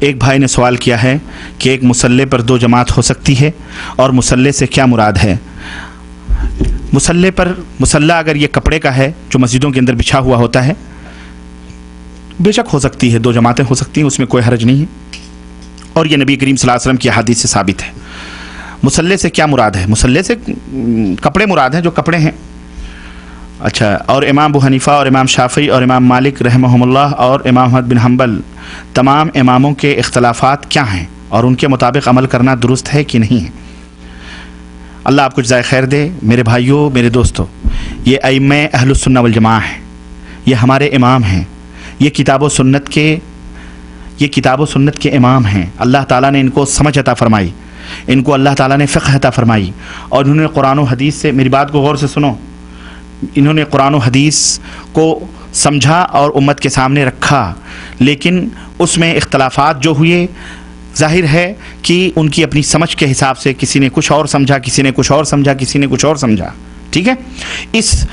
ایک بھائی نے سوال کیا ہے کہ ایک مصلے پر 2 جماعت ہو سکتی ہے اور مصلے سے کیا مراد ہے؟ مصلہ اگر یہ کپڑے کا ہے جو مسجدوں کے اندر بچھا ہوا ہوتا ہے، بے شک ہو سکتی ہے، 2 جماعتیں ہو سکتی ہیں، اس میں کوئی حرج نہیں ہے، اور یہ نبی کریم صلی اللہ علیہ وسلم کی احادیث سے ثابت ہے۔ مصلے سے کیا مراد ہے؟ مصلے سے کپڑے مراد ہیں، جو کپڑے ہیں۔ اچھا، اور امام ابو حنیفہ اور امام شافعی اور امام مالک رحمہم اللہ اور امام احمد بن حنبل، تمام اماموں کے اختلافات کیا ہیں اور ان کے مطابق عمل کرنا درست ہے کہ نہیں ہے؟ اللہ آپ کو جزائے خیر دے میرے بھائیوں، میرے دوستوں، یہ ائمہ اہل السنہ والجماعہ ہیں، یہ ہمارے امام ہیں، یہ کتاب و سنت کے امام ہیں۔ اللہ تعالیٰ نے ان کو سمجھ عطا فرمائی، ان کو اللہ تعالیٰ نے فقہ عطا فرمائی، اور انہوں نے قرآن و حدیث سے، میری بات کو غور سے سنو، انہوں نے قرآن و حدیث کو سمجھا اور امت کے سامنے رکھا، لیکن اس میں اختلافات جو ہوئے، ظاہر ہے کہ ان کی اپنی سمجھ کے حساب سے کسی نے کچھ اور سمجھا، کسی نے کچھ اور سمجھا، کسی نے کچھ اور سمجھا، ٹھیک ہے؟ اس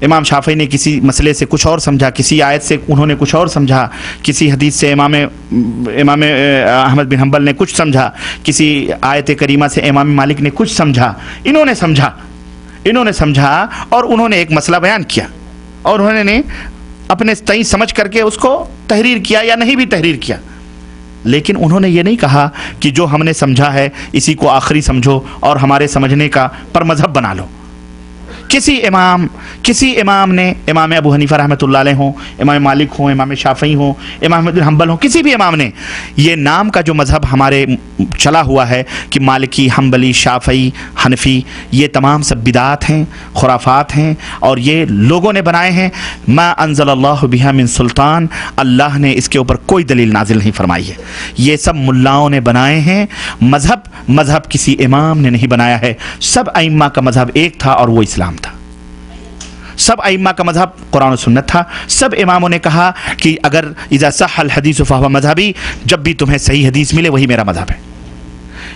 امام شافعی نے کسی مسئلے سے کچھ اور سمجھا، کسی آیت سے انہوں نے کچھ اور سمجھا، کسی حدیث سے امام احمد بن حنبل نے کچھ سمجھا، کسی آیت کریمہ سے امام مالک نے کچھ سمجھا، انہوں نے سمجھا اور انہوں نے ایک مسئلہ بیان کیا، اور انہوں نے اپنے تئیں سمجھ کر کے اس کو تحریر کیا یا نہیں بھی تحریر کیا، لیکن انہوں نے یہ نہیں کہا کہ جو ہم نے سمجھا ہے اسی کو آخری سمجھو اور ہمارے سمجھنے کا پر مذہب بنا لو۔ کسی امام نے، امام ابو حنیفہ رحمۃ اللہ علیہ ہوں، امام مالک ہوں، امام شافعی ہوں، امام احمد بن حنبل ہوں، کسی بھی امام نے یہ نام کا جو مذہب ہمارے چلا ہوا ہے کہ مالکی، حنبلی، شافعی، حنفی، یہ تمام سب بدعات ہیں، خرافات ہیں، اور یہ لوگوں نے بنائے ہیں۔ ما انزل اللہ بہا من سلطان، اللہ نے اس کے اوپر کوئی دلیل نازل نہیں فرمائی ہے، یہ سب ملاؤں نے بنائے ہیں۔ مذہب کسی امام نے نہیں بنایا ہے، سب ائمہ کا مذہب ایک تھا اور وہ اسلام تھا۔ سب ائمہ کا مذہب قرآن و سنت تھا۔ سب اماموں نے کہا کہ اگر اذا صح الحدیث فہو مذہبی، جب بھی تمہیں صحیح حدیث ملے وہی میرا مذہب ہے۔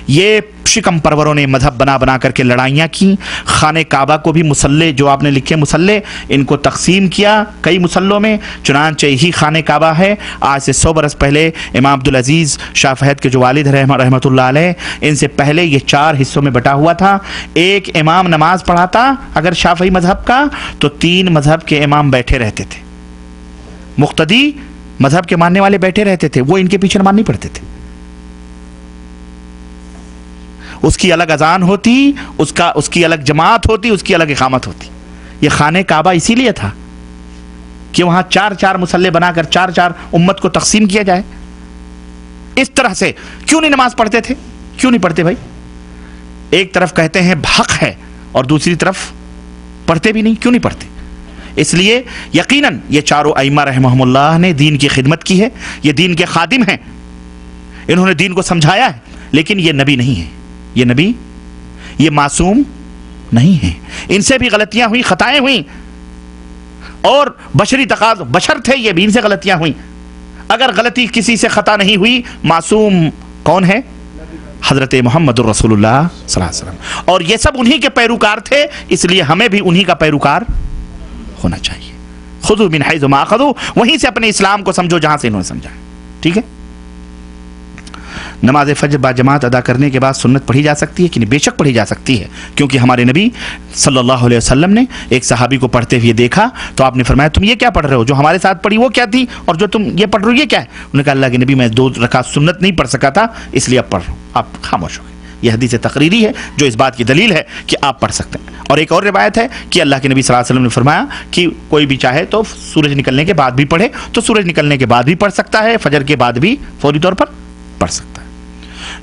یہ شکم پروروں نے مذہب بنا کر کے لڑائیاں کی، خانہ کعبہ کو بھی مصلے جو آپ نے لکھے مصلے، ان کو تقسیم کیا کئی مصلوں میں، چنانچہ ہی خانہ کعبہ ہے۔ آج سے 100 برس پہلے امام عبدالعزیز شاہ فہد کے جو والد رحمۃ اللہ علیہ، ان سے پہلے یہ 4 حصوں میں بٹا ہوا تھا۔ ایک امام نماز پڑھاتا اگر شافعی مذہب کا، تو 3 مذہب کے امام بیٹھے رہتے تھے، مقتدی مذہب کے ماننے والے بیٹھے رہتے تھے، وہ ان کے پیچھے نماز نہیں پڑھتے تھے۔ اس کی الگ اذان ہوتی، اس کی الگ جماعت ہوتی، اس کی الگ اقامت ہوتی۔ یہ خانہ کعبہ اسی لیے تھا کہ وہاں 4 مصلے بنا کر 4 امت کو تقسیم کیا جائے۔ اس طرح سے کیوں نہیں نماز پڑھتے تھے؟ کیوں نہیں پڑھتے بھائی؟ ایک طرف کہتے ہیں حق ہے اور دوسری طرف پڑھتے بھی نہیں، کیوں نہیں پڑھتے؟ اس لیے یقیناً یہ 4 ائمہ رحمہم اللہ نے دین کی خدمت کی ہے، یہ دین کے خادم ہیں، انہوں نے دین کو سمجھایا ہے، لیکن یہ نبی نہیں ہے، یہ معصوم نہیں ہے، ان سے بھی غلطیاں ہوئیں، خطائیں ہوئیں، اور بشری تقاضا، بشر تھے یہ بھی، ان سے غلطیاں ہوئیں۔ اگر غلطی کسی سے خطا نہیں ہوئی، معصوم کون ہے؟ حضرت محمد الرسول اللہ صلی اللہ علیہ وسلم، اور یہ سب انہی کے پیروکار تھے، اس لیے ہمیں بھی انہی کا پیروکار ہونا چاہیے۔ خذوا من حیث ما اخذوا، وہیں سے اپنے اسلام کو سمجھو جہاں سے انہوں نے سمجھا، ٹھیک ہے؟ نماز فجر با جماعت ادا کرنے کے بعد سنت پڑھی جا سکتی ہے کہ نہیں؟ بے شک پڑھی جا سکتی ہے، کیونکہ ہمارے نبی صلی اللہ علیہ وسلم نے ایک صحابی کو پڑھتے ہوئے دیکھا تو آپ نے فرمایا تم یہ کیا پڑھ رہے ہو؟ جو ہمارے ساتھ پڑھی وہ کیا تھی اور جو تم یہ پڑھ رہے ہو یہ کیا ہے؟ انہوں نے کہا اللہ کے نبی میں 2 رکعت سنت نہیں پڑھ سکا تھا اس لیے اب پڑھ رہا ہوں۔ آپ خاموش ہو گئے۔ یہ حدیث تقریری ہے جو اس بات کی دلیل ہے کہ آپ پڑھ سکتے ہیں۔ اور ایک اور روایت ہے کہ اللہ کے نبی صلی اللہ علیہ وسلم نے فرمایا کہ کوئی بھی چاہے تو سورج نکلنے کے بعد بھی پڑھے، تو سورج نکلنے کے بعد بھی پڑھ سکتا ہے، فجر کے بعد بھی فوری طور پر پڑھ سکتا ہے۔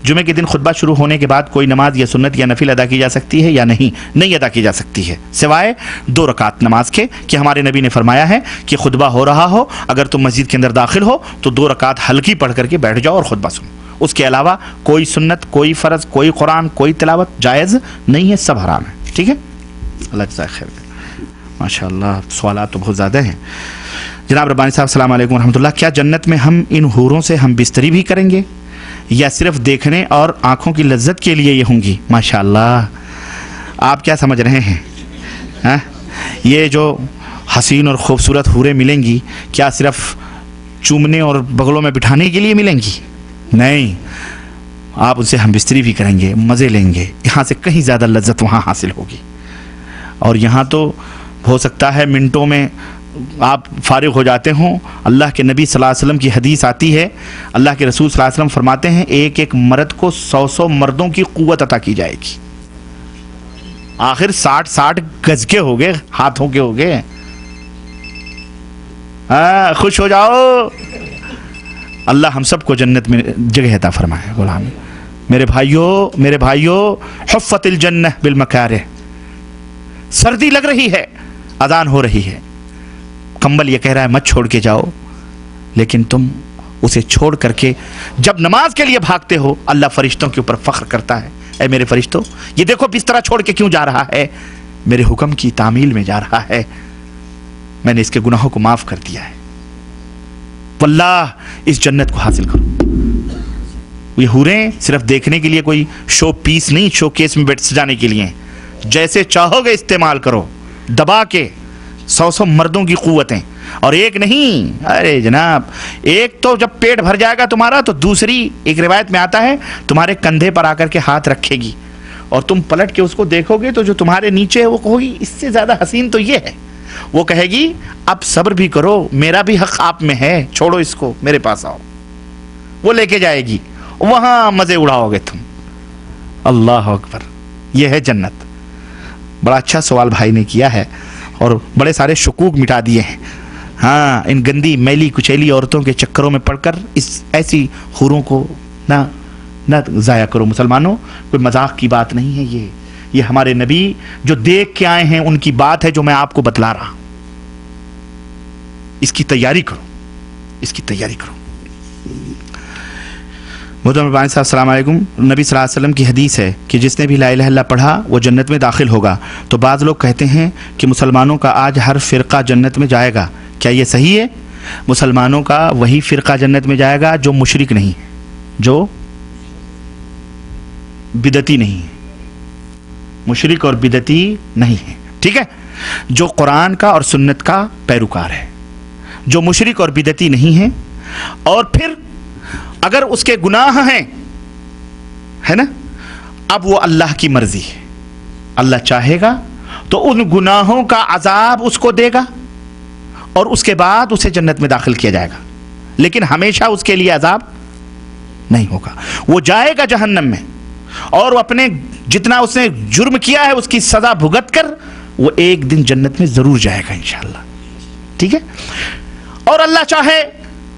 جمعے کے دن خطبہ شروع ہونے کے بعد کوئی نماز یا سنت یا نفل ادا کی جا سکتی ہے یا نہیں ادا کی جا سکتی ہے، سوائے 2 رکعت نماز کے، کہ ہمارے نبی نے فرمایا ہے کہ خطبہ ہو رہا ہو، اگر تم مسجد کے اندر داخل ہو تو 2 رکعت ہلکی پڑھ کر کے بیٹھ جاؤ اور خطبہ سنو۔ اس کے علاوہ کوئی سنت، کوئی فرض، کوئی قرآن، کوئی تلاوت جائز نہیں ہے، سب حرام ہے، ٹھیک ہے؟ اللہ جزائے خیر کرے۔ ماشاء اللہ سوالات تو بہت زیادہ ہیں۔ جناب ربانی صاحب السلام علیکم ورحمۃ اللہ، کیا جنت میں ہم ان حوروں سے ہم بستری بھی کریں گے یا صرف دیکھنے اور آنکھوں کی لذت کے لیے یہ ہوں گی؟ ماشاء اللہ آپ کیا سمجھ رہے ہیں؟ یہ جو حسین اور خوبصورت حوریں ملیں گی، کیا صرف چومنے اور بغلوں میں بٹھانے کے لیے ملیں گی؟ نہیں، آپ ان سے ہم بستری بھی کریں گے، مزے لیں گے، یہاں سے کہیں زیادہ لذت وہاں حاصل ہوگی. اور یہاں تو ہو سکتا ہے منٹوں میں آپ فارغ ہو جاتے ہوں. اللہ کے نبی صلی اللہ علیہ وسلم کی حدیث آتی ہے، اللہ کے رسول صلی اللہ علیہ وسلم فرماتے ہیں ایک ایک مرد کو 100 مردوں کی قوت عطا کی جائے گی. آخر 60 گز کے ہو گئے، ہاتھوں کے ہو گئے. ہاں خوش ہو جاؤ، اللہ ہم سب کو جنت میں جگہ عطا فرمائے. غلام میرے بھائیو حفت الجنہ بالمکارہ. سردی لگ رہی ہے، اذان ہو رہی ہے، کمبل یہ کہہ رہا ہے مت چھوڑ کے جاؤ، لیکن تم اسے چھوڑ کر کے جب نماز کے لیے بھاگتے ہو اللہ فرشتوں کے اوپر فخر کرتا ہے، اے میرے فرشتوں یہ دیکھو بستر چھوڑ کے کیوں جا رہا ہے، میرے حکم کی تعمیل میں جا رہا ہے، میں نے اس کے گناہوں کو معاف کر دیا ہے. واللہ اس جنت کو حاصل کرو. یہ حوریں صرف دیکھنے کے لیے کوئی شو پیس نہیں، شو کیس میں بیٹھ سجانے کے لیے، جیسے چاہو گے استعمال کرو، دبا کے 100 مردوں کی قوتیں. اور ایک نہیں، ارے جناب ایک تو جب پیٹ بھر جائے گا تمہارا تو دوسری ایک روایت میں آتا ہے تمہارے کندھے پر آ کر کے ہاتھ رکھے گی اور تم پلٹ کے اس کو دیکھو گے تو جو تمہارے نیچے ہے وہ کہو گی اس سے زیادہ حسین تو یہ ہے. وہ کہے گی اب صبر بھی کرو، میرا بھی حق آپ میں ہے، چھوڑو اس کو، میرے پاس آؤ. وہ لے کے جائے گی، وہاں مزے اڑاؤ گے تم. اللہ اکبر، یہ ہے جنت. بڑا اچھا سوال بھائی نے کیا ہے اور بڑے سارے شکوک مٹا دیے ہیں. ہاں ان گندی میلی کچیلی عورتوں کے چکروں میں پڑ کر اس ایسی حوروں کو نہ ضائع کرو. مسلمانوں کوئی مذاق کی بات نہیں ہے، یہ ہمارے نبی جو دیکھ کے آئے ہیں ان کی بات ہے جو میں آپ کو بتلا رہا ہوں. اس کی تیاری کرو، اس کی تیاری کرو. محترم صاحب السلام علیکم. نبی صلی اللہ علیہ وسلم کی حدیث ہے کہ جس نے بھی لا الہ الا اللہ پڑھا وہ جنت میں داخل ہوگا. تو بعض لوگ کہتے ہیں کہ مسلمانوں کا آج ہر فرقہ جنت میں جائے گا، کیا یہ صحیح ہے؟ مسلمانوں کا وہی فرقہ جنت میں جائے گا جو مشرک نہیں ہے، جو بدعتی نہیں ہے. مشرک اور بدعتی نہیں ہے، ٹھیک ہے، جو قرآن کا اور سنت کا پیروکار ہے، جو مشرک اور بدعتی نہیں ہے. اور پھر اگر اس کے گناہ ہیں ہے نا، اب وہ اللہ کی مرضی ہے، اللہ چاہے گا تو ان گناہوں کا عذاب اس کو دے گا اور اس کے بعد اسے جنت میں داخل کیا جائے گا، لیکن ہمیشہ اس کے لیے عذاب نہیں ہوگا. وہ جائے گا جہنم میں اور وہ اپنے جتنا اس نے جرم کیا ہے اس کی سزا بھگت کر وہ ایک دن جنت میں ضرور جائے گا انشاءاللہ، ٹھیک ہے. اور اللہ چاہے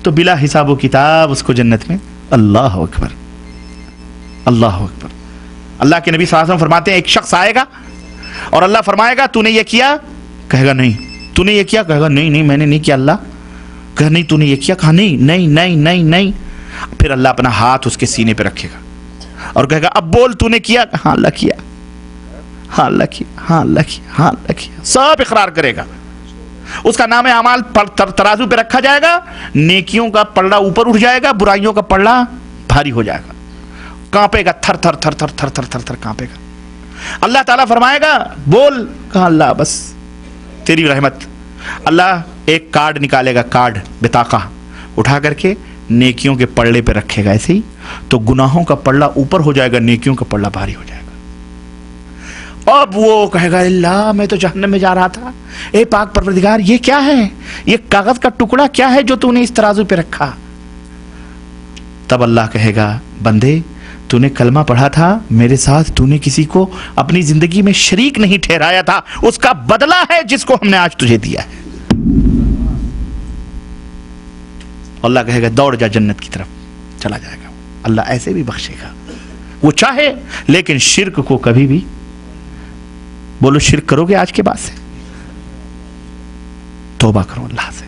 تو بلا حساب و کتاب اس کو جنت میں. اللہ اکبر، اللہ اکبر. اللہ کے نبی صلی اللہ علیہ وسلم فرماتے ہیں ایک شخص آئے گا اور اللہ فرمائے گا تو نے یہ کیا، کہے گا نہیں. تو نے یہ کیا، کہے گا نہیں نہیں میں نے نہیں کیا. اللہ کہا نہیں تو نے یہ کیا، کہا نہیں نہیں نہیں نہیں نہیں. پھر اللہ اپنا ہاتھ اس کے سینے پہ رکھے گا اور کہے گا اب بول تو نے کیا، ہاں اللہ کیا، ہاں اللہ کیا، ہاں اللہ کیا، ہاں اللہ کیا. سب اقرار کرے گا. اس کا نام اعمال ترازو پہ رکھا جائے گا، نیکیوں کا پلڑا اوپر اٹھ جائے گا، برائیوں کا پلڑا بھاری ہو جائے گا، کانپے گا، تھر تھر تھر تھر تھر تھر تھر تھر کانپے گا. اللہ تعالیٰ فرمائے گا بول، کہا اللہ بس تیری رحمت. اللہ ایک کارڈ نکالے گا، کارڈ بطاقہ اٹھا کر کے نیکیوں کے پلڑے پہ رکھے گا ایسے ہی، تو گناہوں کا پلڑا اوپر ہو جائے گا، نیکیوں کا پلڑا بھاری ہو جائے گا. اب وہ کہے گا اللہ میں تو جہنم میں جا رہا تھا، اے پاک پروردگار یہ کیا ہے، یہ کاغذ کا ٹکڑا کیا ہے جو تو نے اس ترازو پہ رکھا. تب اللہ کہے گا بندے تو نے کلمہ پڑھا تھا، میرے ساتھ تو نے کسی کو اپنی زندگی میں شریک نہیں ٹھہرایا تھا، اس کا بدلہ ہے جس کو ہم نے آج تجھے دیا ہے. اللہ کہے گا دوڑ جا جنت کی طرف، چلا جائے گا. اللہ ایسے بھی بخشے گا وہ چاہے، لیکن شرک کو کبھی بھی، بولو شرک کرو گے آج کے بعد سے، توبہ کرو اللہ سے.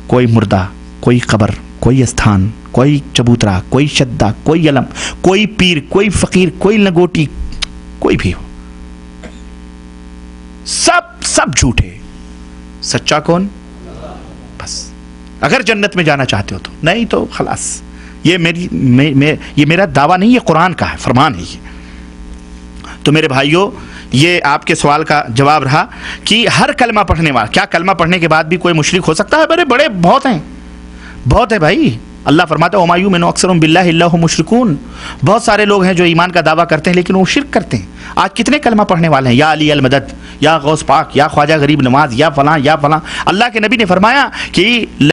کوئی مردہ، کوئی قبر، کوئی استھان، کوئی چبوترا، کوئی شدہ، کوئی علم، کوئی پیر، کوئی فقیر، کوئی لنگوٹی، کوئی بھی ہو، سب جھوٹے. سچا کون؟ بس. اگر جنت میں جانا چاہتے ہو تو، نہیں تو خلاص. یہ میرا دعویٰ نہیں، یہ قرآن کا ہے، فرمان ہے یہ. تو میرے بھائیوں یہ آپ کے سوال کا جواب رہا کہ ہر کلمہ پڑھنے والا، کیا کلمہ پڑھنے کے بعد بھی کوئی مشرک ہو سکتا ہے؟ بڑے بہت ہیں، بہت ہے بھائی. اللہ فرماتا ہے وما یؤمن اکثرهم باللہ الا هم مشرکون، بہت سارے لوگ ہیں جو ایمان کا دعویٰ کرتے ہیں لیکن وہ شرک کرتے ہیں۔ آج کتنے کلمہ پڑھنے والے ہیں، یا علی المدد، یا غوث پاک، یا خواجہ غریب نواز، یا فلاں یا فلاں۔ اللہ کے نبی نے فرمایا کہ